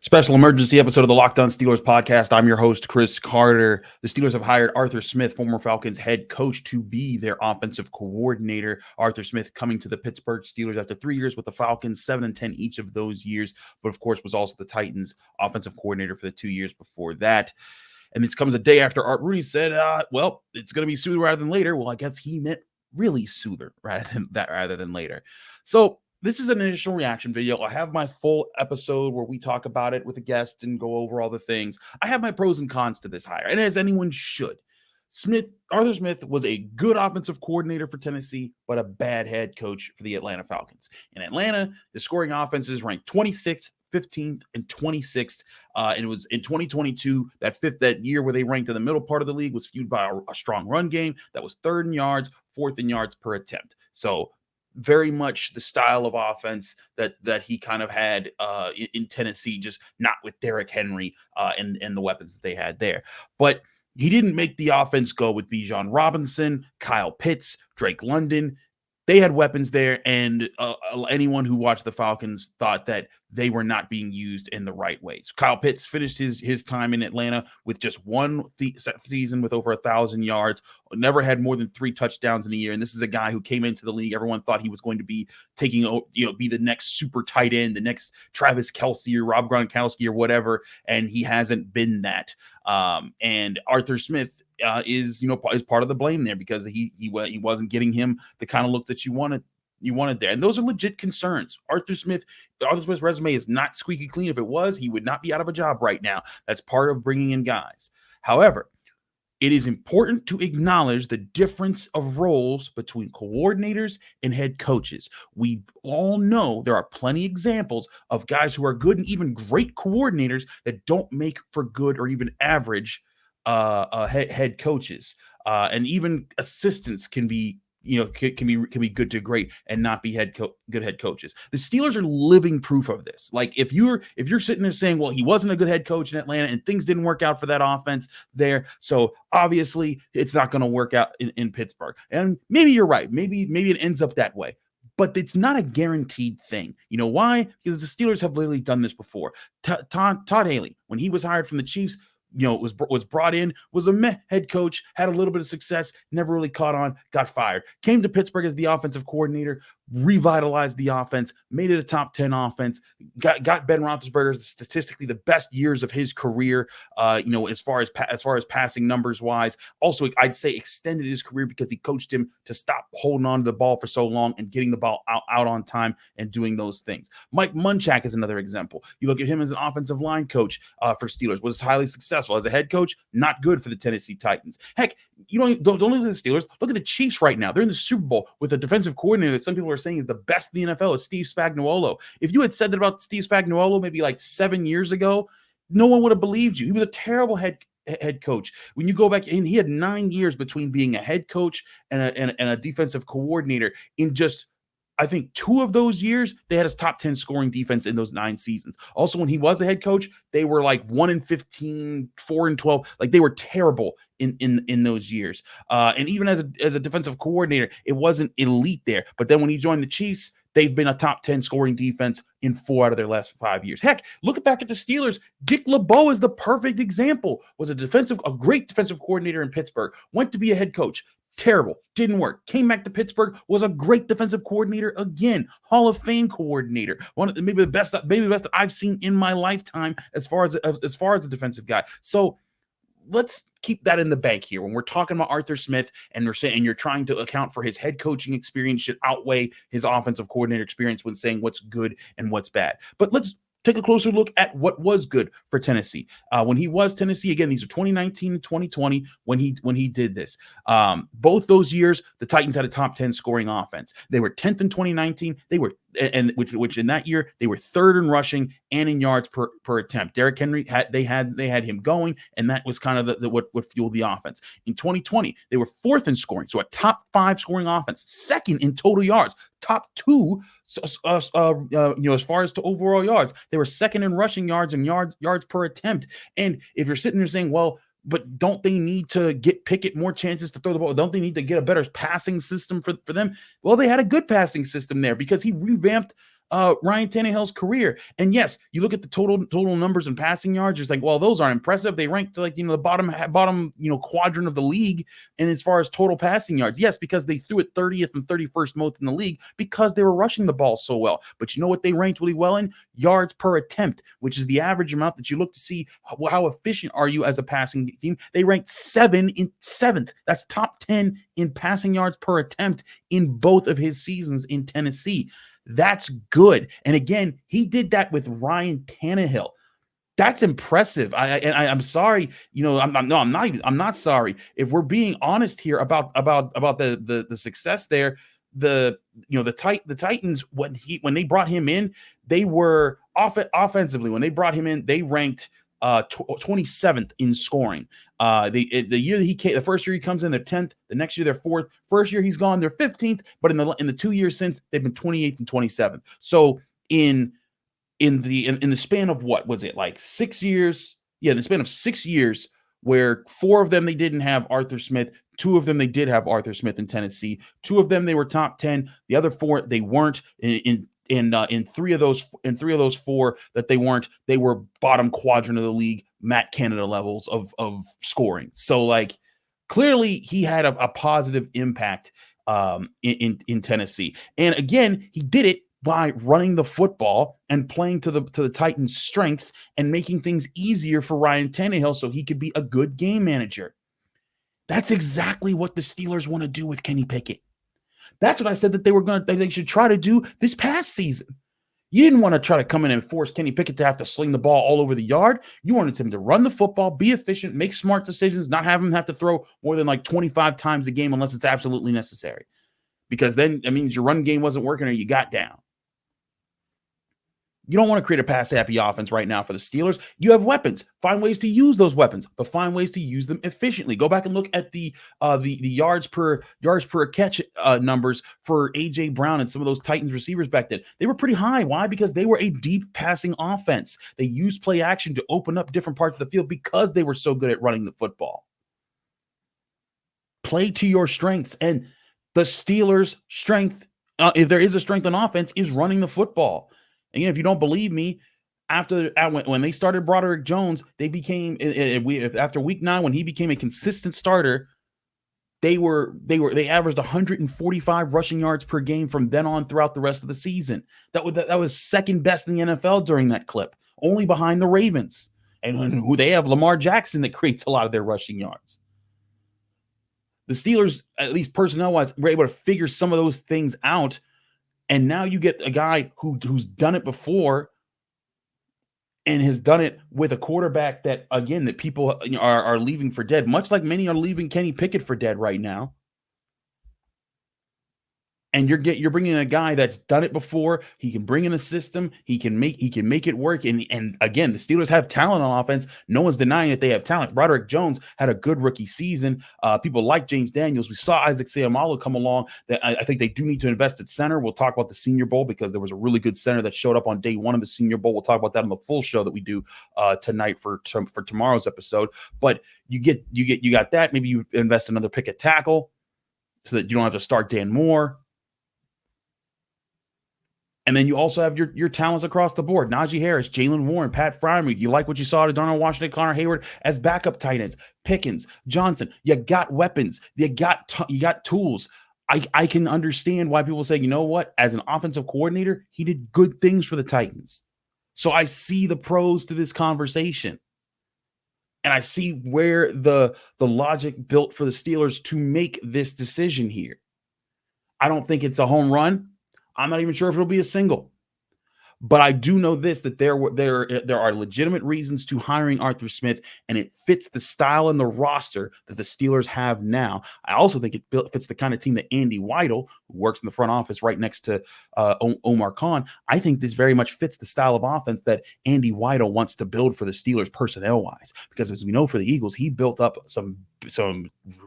Special emergency episode of the Locked On Steelers podcast. I'm your host, Chris Carter. The Steelers have hired Arthur Smith, former Falcons head coach, to be their offensive coordinator. Arthur Smith coming to the Pittsburgh Steelers after 3 years with the Falcons, 7-10 each of those years, but of course was also the Titans offensive coordinator for the 2 years before that. And this comes a day after Art Rooney said, well, it's going to be sooner rather than later. Well, I guess he meant really sooner rather than later. So this is an initial reaction video. I have my full episode where we talk about it with a guest and go over all the things. I have my pros and cons to this hire, and as anyone should. Arthur Smith was a good offensive coordinator for Tennessee, but a bad head coach for the Atlanta Falcons. In Atlanta, the scoring offenses ranked 26th, 15th, and 26th. And it was in 2022, that year where they ranked in the middle part of the league, was fueled by a strong run game that was third in yards, fourth in yards per attempt. So very much the style of offense that he kind of had in Tennessee, just not with Derrick Henry and the weapons that they had there. But he didn't make the offense go with Bijan Robinson, Kyle Pitts, Drake London. They had weapons there, and anyone who watched the Falcons thought that they were not being used in the right ways. Kyle Pitts finished his time in Atlanta with just one season with over 1,000 yards, never had more than 3 touchdowns in a year. And this is a guy who came into the league. Everyone thought he was going to be be the next super tight end, the next Travis Kelce or Rob Gronkowski or whatever, and he hasn't been that. And Arthur Smith is part of the blame there because he wasn't getting him the kind of look that you wanted there. And those are legit concerns. Arthur Smith's resume is not squeaky clean. If it was, he would not be out of a job right now. That's part of bringing in guys. However, it is important to acknowledge the difference of roles between coordinators and head coaches. We all know there are plenty of examples of guys who are good and even great coordinators that don't make for good or even average head coaches. And even assistants can be good to great and not be good head coaches. The Steelers are living proof of this. Like if you're sitting there saying, well, he wasn't a good head coach in Atlanta and things didn't work out for that offense there, so obviously it's not going to work out in Pittsburgh. And maybe you're right. Maybe it ends up that way. But it's not a guaranteed thing. You know why? Because the Steelers have literally done this before. Todd Haley, when he was hired from the Chiefs, was brought in, was a meh head coach, had a little bit of success, never really caught on, got fired. Came to Pittsburgh as the offensive coordinator, revitalized the offense, made it a top 10 offense, got Ben Roethlisberger statistically the best years of his career, as far as passing numbers wise. Also, I'd say extended his career because he coached him to stop holding on to the ball for so long and getting the ball out on time and doing those things. Mike Munchak is another example. You look at him as an offensive line coach for Steelers, was highly successful. As a head coach, not good for the Tennessee Titans. Heck, don't look at the Steelers. Look at the Chiefs right now. They're in the Super Bowl with a defensive coordinator that some people are saying is the best in the NFL, is Steve Spagnuolo. If you had said that about Steve Spagnuolo maybe like 7 years ago, no one would have believed you. He was a terrible head coach. When you go back, and he had 9 years between being a head coach and a defensive coordinator. In just, I think, 2 of those years, they had his top 10 scoring defense in those 9 seasons. Also, when he was a head coach, they were like 1-15, 4-12. Like they were terrible in those years. And even as a defensive coordinator, it wasn't elite there. But then when he joined the Chiefs, they've been a top 10 scoring defense in 4 out of their last 5 years. Heck, look back at the Steelers. Dick LeBeau is the perfect example. Was a great defensive coordinator in Pittsburgh. Went to be a head coach. Terrible. Didn't work. Came back to Pittsburgh. Was a great defensive coordinator again. Hall of Fame coordinator. Maybe the best that I've seen in my lifetime as far as a defensive guy. So let's keep that in the bank here when we're talking about Arthur Smith and we're saying you're trying to account for his head coaching experience should outweigh his offensive coordinator experience when saying what's good and what's bad. But let's take a closer look at what was good for Tennessee. When he was Tennessee, again, these are 2019 and 2020 when he did this. Both those years, the Titans had a top 10 scoring offense. They were 10th in 2019. They were, and which in that year they were 3rd in rushing and in yards per attempt. Derrick Henry had him going, and that was kind of what fueled the offense. In 2020, they were 4th in scoring, so a top 5 scoring offense, 2nd in total yards, top 2. As far as to overall yards, they were 2nd in rushing yards and yards per attempt. And if you're sitting there saying, well, but don't they need to get Pickett more chances to throw the ball? Don't they need to get a better passing system for them? Well, they had a good passing system there because he revamped Ryan Tannehill's career. And yes, you look at the total numbers and passing yards, it's like, well, those aren't impressive. They ranked the bottom quadrant of the league. And as far as total passing yards, yes, because they threw it 30th and 31st most in the league because they were rushing the ball so well. But you know what they ranked really well in? Yards per attempt, which is the average amount that you look to see how efficient are you as a passing team. They ranked seventh. That's top 10 in passing yards per attempt in both of his seasons in Tennessee. That's good. And again, he did that with Ryan Tannehill. That's impressive. I'm sorry. I'm not sorry. If we're being honest here about the success there, the Titans, when they brought him in, they were offensively. When they brought him in, they ranked 27th in scoring. The year that he came, the first year he comes in, they're 10th. The next year they're 4th. First year he's gone, they're 15th. But in the 2 years since, they've been 28th and 27th. So in the span of what was it, like 6 years? Yeah, the span of 6 years, where 4 of them they didn't have Arthur Smith, 2 of them they did have Arthur Smith in Tennessee, 2 of them they were top 10, the other 4 they weren't. In three of those 4 that they weren't, they were bottom quadrant of the league, Matt Canada levels of scoring. So like clearly he had a positive impact in Tennessee. And again, he did it by running the football and playing to the Titans' strengths and making things easier for Ryan Tannehill so he could be a good game manager. That's exactly what the Steelers want to do with Kenny Pickett. That's what I said that they should try to do this past season. You didn't want to try to come in and force Kenny Pickett to have to sling the ball all over the yard. You wanted him to run the football, be efficient, make smart decisions, not have him have to throw more than like 25 times a game unless it's absolutely necessary. Because then it means your run game wasn't working or you got down. You don't want to create a pass-happy offense right now for the Steelers. You have weapons. Find ways to use those weapons, but find ways to use them efficiently. Go back and look at the yards per catch numbers for A.J. Brown and some of those Titans receivers back then. They were pretty high. Why? Because they were a deep passing offense. They used play action to open up different parts of the field because they were so good at running the football. Play to your strengths. And the Steelers' strength, if there is a strength on offense, is running the football. Again, if you don't believe me, when they started Broderick Jones, they became after week 9 when he became a consistent starter. They averaged 145 rushing yards per game from then on throughout the rest of the season. That was second best in the NFL during that clip, only behind the Ravens, and who they have Lamar Jackson that creates a lot of their rushing yards. The Steelers, at least personnel-wise, were able to figure some of those things out. And now you get a guy who's done it before and has done it with a quarterback that people are leaving for dead, much like many are leaving Kenny Pickett for dead right now. And you're bringing a guy that's done it before. He can bring in a system. He can make it work. And again, the Steelers have talent on offense. No one's denying that they have talent. Broderick Jones had a good rookie season. People like James Daniels. We saw Isaac Seumalo come along. That I think they do need to invest at center. We'll talk about the Senior Bowl because there was a really good center that showed up on day 1 of the Senior Bowl. We'll talk about that on the full show that we do tonight for tomorrow's episode. But you got that. Maybe you invest another pick at tackle so that you don't have to start Dan Moore. And then you also have your talents across the board. Najee Harris, Jalen Warren, Pat Freiermuth. You like what you saw to Darnell Washington, Connor Hayward as backup tight ends. Pickens, Johnson. You got weapons. You got tools. I can understand why people say, you know what? As an offensive coordinator, he did good things for the Titans. So I see the pros to this conversation. And I see where the logic built for the Steelers to make this decision here. I don't think it's a home run. I'm not even sure if it'll be a single. But I do know this, that there are legitimate reasons to hiring Arthur Smith, and it fits the style and the roster that the Steelers have now. I also think it fits the kind of team that Andy Weidel, who works in the front office right next to Omar Khan, I think this very much fits the style of offense that Andy Weidel wants to build for the Steelers personnel-wise. Because as we know for the Eagles, he built up some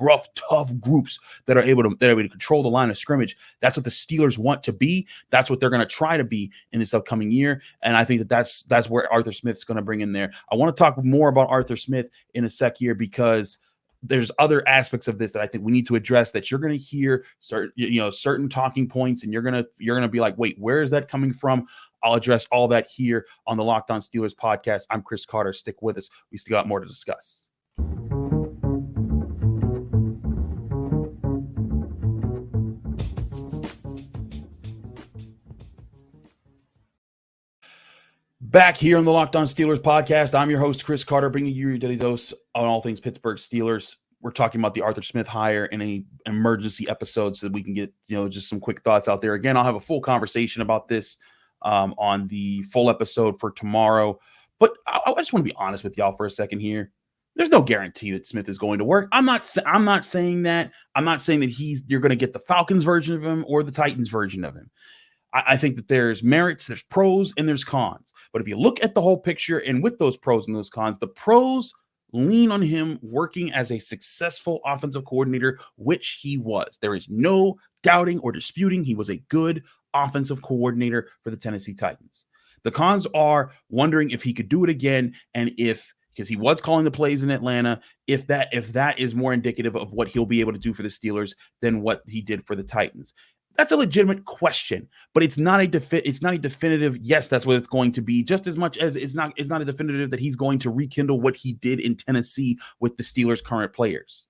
rough, tough groups that are able to control the line of scrimmage. That's what the Steelers want to be. That's what they're going to try to be in this upcoming year. And I think that's where Arthur Smith's going to bring in there. I want to talk more about Arthur Smith in a sec here because there's other aspects of this that I think we need to address, that you're going to hear certain talking points, and you're going to be like, wait, where is that coming from? I'll address all that here on the Locked On Steelers podcast. I'm Chris Carter. Stick with us. We still got more to discuss. Back here on the Locked On Steelers podcast, I'm your host, Chris Carter, bringing you your daily dose on all things Pittsburgh Steelers. We're talking about the Arthur Smith hire in an emergency episode so that we can get, just some quick thoughts out there. Again, I'll have a full conversation about this on the full episode for tomorrow. But I just want to be honest with y'all for a second here. There's no guarantee that Smith is going to work. I'm not saying that. I'm not saying that you're going to get the Falcons version of him or the Titans version of him. I think that there's merits, there's pros, and there's cons. But if you look at the whole picture, and with those pros and those cons, the pros lean on him working as a successful offensive coordinator, which he was. There is no doubting or disputing he was a good offensive coordinator for the Tennessee Titans. The cons are wondering if he could do it again, and because he was calling the plays in Atlanta, if that is more indicative of what he'll be able to do for the Steelers than what he did for the Titans. That's a legitimate question, but it's not a definitive, yes, that's what it's going to be, just as much as it's not a definitive that he's going to rekindle what he did in Tennessee with the Steelers' current players.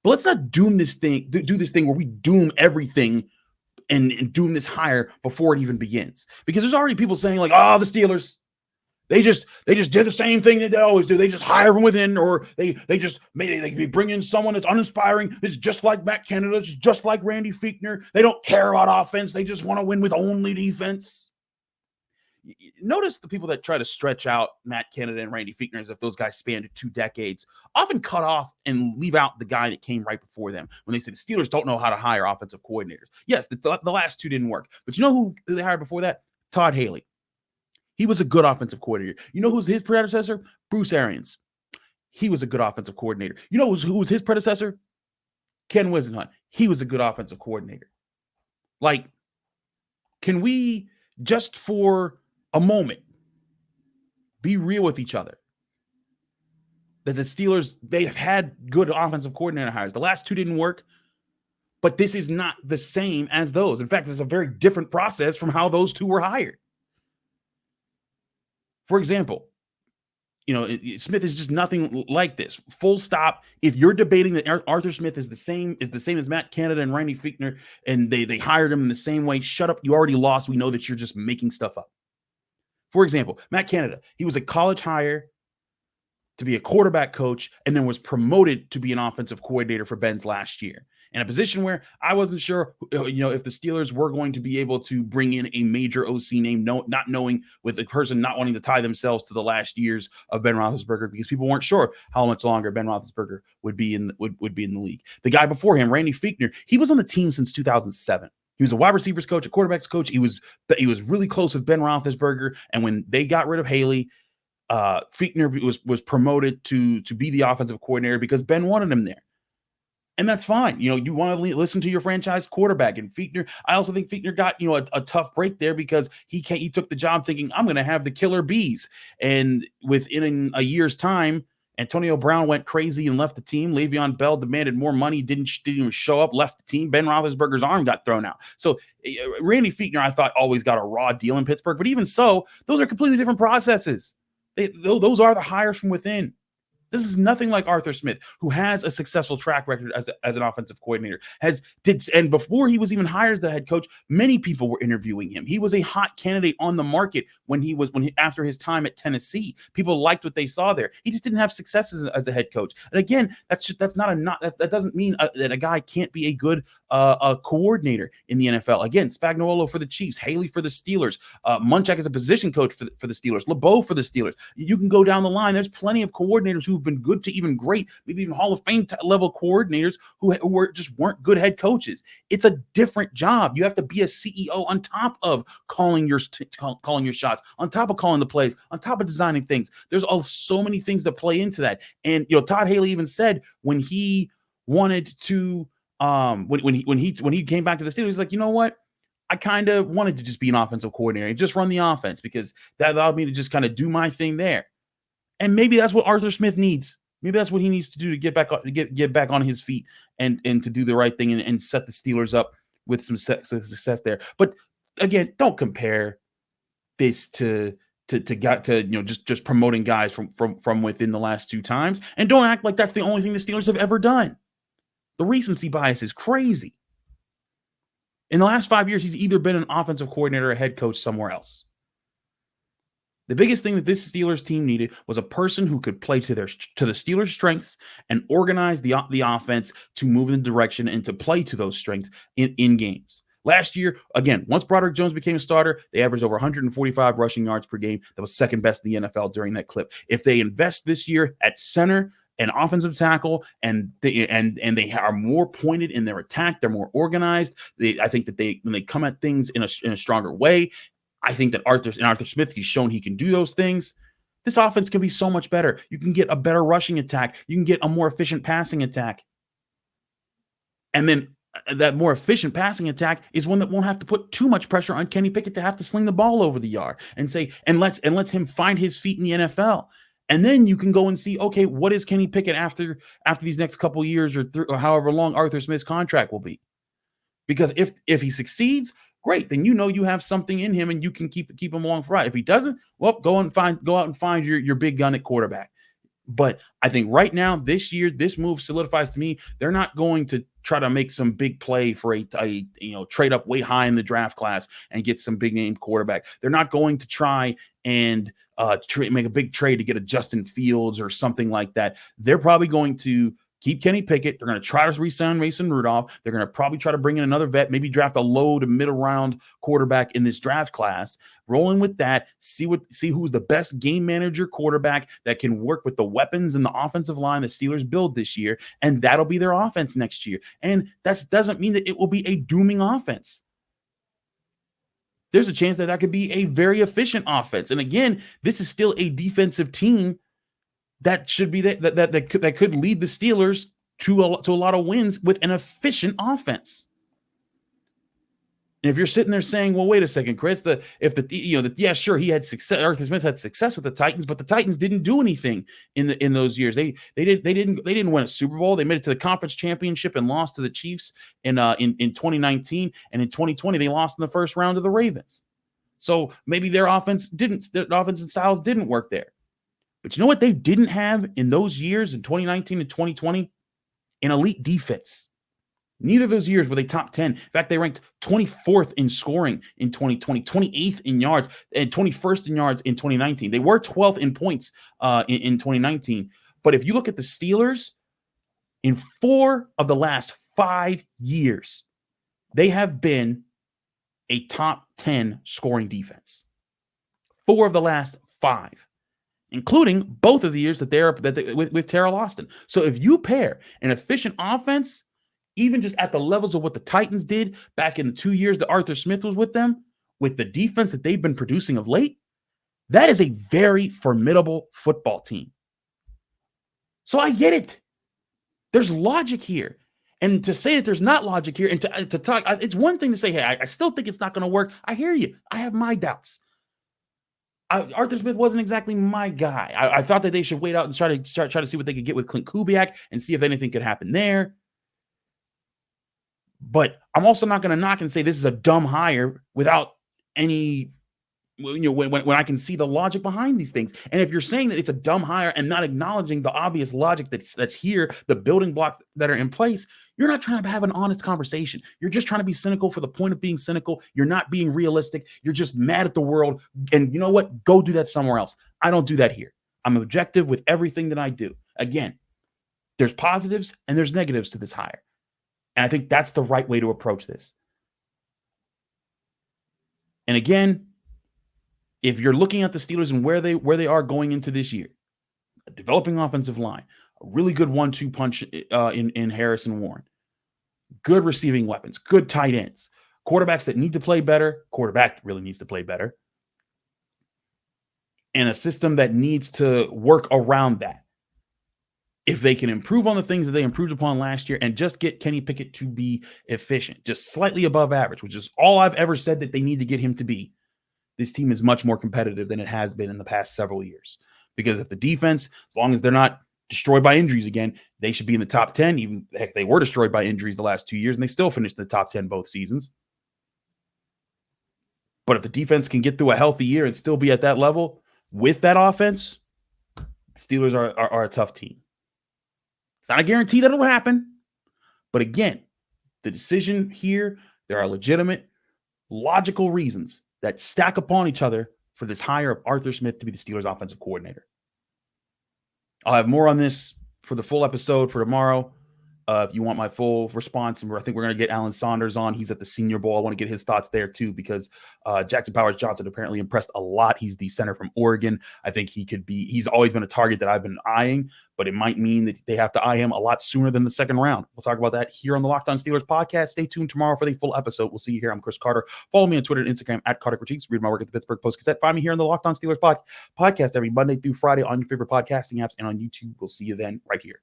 But let's not do this thing where we doom everything and doom this hire before it even begins. Because there's already people saying like, the Steelers, They just did the same thing that they always do. They just hire from within, or they bring in someone that's uninspiring. It's just like Matt Canada. It's just like Randy Fichtner. They don't care about offense. They just want to win with only defense. Notice the people that try to stretch out Matt Canada and Randy Fichtner as if those guys spanned 2 decades often cut off and leave out the guy that came right before them when they say the Steelers don't know how to hire offensive coordinators. Yes, the last 2 didn't work. But you know who they hired before that? Todd Haley. He was a good offensive coordinator. You know who's his predecessor? Bruce Arians. He was a good offensive coordinator. You know who was his predecessor? Ken Wisenhunt. He was a good offensive coordinator. Like, can we just for a moment be real with each other? That the Steelers, they've had good offensive coordinator hires. The last 2 didn't work, but this is not the same as those. In fact, it's a very different process from how those 2 were hired. For example, Smith is just nothing like this. Full stop. If you're debating that Arthur Smith is the same as Matt Canada and Randy Fichtner, and they hired him in the same way, shut up. You already lost. We know that you're just making stuff up. For example, Matt Canada, he was a college hire to be a quarterback coach, and then was promoted to be an offensive coordinator for Ben's last year. In a position where I wasn't sure, if the Steelers were going to be able to bring in a major OC name, not knowing, with the person not wanting to tie themselves to the last years of Ben Roethlisberger, because people weren't sure how much longer Ben Roethlisberger would be in the league. The guy before him, Randy Fichtner, he was on the team since 2007. He was a wide receivers coach, a quarterbacks coach. He was really close with Ben Roethlisberger, and when they got rid of Haley, Fichtner was promoted to be the offensive coordinator because Ben wanted him there. And that's fine. You want to listen to your franchise quarterback. And Fichtner, I also think Fichtner got, a tough break there because he took the job thinking, I'm going to have the killer bees. And within a year's time, Antonio Brown went crazy and left the team. Le'Veon Bell demanded more money, didn't even show up, left the team. Ben Roethlisberger's arm got thrown out. So Randy Fichtner, I thought, always got a raw deal in Pittsburgh. But even so, those are completely different processes. Those are the hires from within. This is nothing like Arthur Smith, who has a successful track record as an offensive coordinator. And before he was even hired as the head coach, many people were interviewing him. He was a hot candidate on the market after his time at Tennessee. People liked what they saw there. He just didn't have success as a head coach. And again, that doesn't mean that a guy can't be a good coordinator in the NFL. Again, Spagnuolo for the Chiefs, Haley for the Steelers, Munchak as a position coach for the Steelers, LeBeau for the Steelers. You can go down the line. There's plenty of coordinators who've been good to even great, maybe even Hall of Fame level coordinators who weren't good head coaches. It's a different job. You have to be a CEO on top of calling your shots, on top of calling the plays, on top of designing things. There's so many things that play into that. And Todd Haley even said when he wanted to when he came back to the Steelers, he's like, you know what? I kind of wanted to just be an offensive coordinator and just run the offense because that allowed me to just kind of do my thing there. And maybe that's what Arthur Smith needs. Maybe that's what he needs to do to get back on, get back on his feet and to do the right thing and set the Steelers up with some success there. But again, don't compare this to just promoting guys from within the last 2 times, and don't act like that's the only thing the Steelers have ever done. The recency bias is crazy. In the last 5 years, he's either been an offensive coordinator or a head coach somewhere else. The biggest thing that this Steelers team needed was a person who could play to the Steelers' strengths and organize the offense to move in the direction and to play to those strengths in games. Last year, again, once Broderick Jones became a starter, they averaged over 145 rushing yards per game. That was second best in the NFL during that clip. If they invest this year at center and offensive tackle, and they are more pointed in their attack, they're more organized. I think that when they come at things in a stronger way, I think that Arthur Smith, he's shown he can do those things. This offense can be so much better. You can get a better rushing attack. You can get a more efficient passing attack. And then that more efficient passing attack is one that won't have to put too much pressure on Kenny Pickett to have to sling the ball over the yard and lets him find his feet in the NFL. And then you can go and see, okay, what is Kenny Pickett after these next couple years or however long Arthur Smith's contract will be? Because if he succeeds, great, then you have something in him and you can keep him along for a ride. If he doesn't, well, go out and find your big gun at quarterback. But I think right now, this year, this move solidifies to me they're not going to try to make some big play for a trade up way high in the draft class and get some big name quarterback. They're not going to try and make a big trade to get a Justin Fields or something like that. They're probably going to keep Kenny Pickett. They're going to try to re-sign Mason Rudolph. They're going to probably try to bring in another vet, maybe draft a low to middle round quarterback in this draft class. Rolling with that, see who's the best game manager quarterback that can work with the weapons and the offensive line the Steelers build this year, and that'll be their offense next year. And that doesn't mean that it will be a dooming offense. There's a chance that could be a very efficient offense. And again, this is still a defensive team that should be that could lead the Steelers to a lot of wins with an efficient offense. And if you're sitting there saying, "Well, wait a second, Chris, yeah, sure, he had success. Arthur Smith had success with the Titans, but the Titans didn't do anything in those years. They didn't win a Super Bowl. They made it to the conference championship and lost to the Chiefs in 2019, and in 2020 they lost in the first round to the Ravens. So maybe their offense and styles didn't work there. But you know what they didn't have in those years, in 2019 and 2020? An elite defense. Neither of those years were they top 10. In fact, they ranked 24th in scoring in 2020, 28th in yards, and 21st in yards in 2019. They were 12th in points in 2019. But if you look at the Steelers, in 4 of the last 5 years, they have been a top 10 scoring defense. 4 of the last 5. Including both of the years with Terrell Austin. So if you pair an efficient offense, even just at the levels of what the Titans did back in the 2 years that Arthur Smith was with them, with the defense that they've been producing of late, that is a very formidable football team. So I get it. There's logic here. And to say that there's not logic here and to talk, it's one thing to say, hey, I still think it's not going to work. I hear you. I have my doubts. Arthur Smith wasn't exactly my guy. I thought that they should wait out and try to see what they could get with Clint Kubiak and see if anything could happen there. But I'm also not going to knock and say this is a dumb hire without any, when I can see the logic behind these things. And if you're saying that it's a dumb hire and not acknowledging the obvious logic that's here, the building blocks that are in place, you're not trying to have an honest conversation. You're just trying to be cynical for the point of being cynical. You're not being realistic. You're just mad at the world. And you know what? Go do that somewhere else. I don't do that here. I'm objective with everything that I do. Again, there's positives and there's negatives to this hire. And I think that's the right way to approach this. And again, if you're looking at the Steelers and where they are going into this year, a developing offensive line, a really good 1-2 punch in Harris and Warren, good receiving weapons, good tight ends, quarterbacks that need to play better, quarterback really needs to play better, and a system that needs to work around that. If they can improve on the things that they improved upon last year and just get Kenny Pickett to be efficient, just slightly above average, which is all I've ever said that they need to get him to be, this team is much more competitive than it has been in the past several years. Because if the defense, as long as they're not destroyed by injuries again. They should be in the top 10. Even heck, they were destroyed by injuries the last 2 years, and they still finished in the top 10 both seasons. But if the defense can get through a healthy year and still be at that level with that offense, Steelers are a tough team. It's not a guarantee that it'll happen. But again, the decision here, there are legitimate, logical reasons that stack upon each other for this hire of Arthur Smith to be the Steelers offensive coordinator. I'll have more on this for the full episode for tomorrow. If you want my full response, and I think we're going to get Alan Saunders on. He's at the Senior Bowl. I want to get his thoughts there too, because Jackson Powers Johnson apparently impressed a lot. He's the center from Oregon. I think he's always been a target that I've been eyeing, but it might mean that they have to eye him a lot sooner than the second round. We'll talk about that here on the Locked On Steelers podcast. Stay tuned tomorrow for the full episode. We'll see you here. I'm Chris Carter. Follow me on Twitter and Instagram at Carter Critiques. Read my work at the Pittsburgh Post-Gazette. Find me here on the Locked On Steelers podcast every Monday through Friday on your favorite podcasting apps and on YouTube. We'll see you then right here.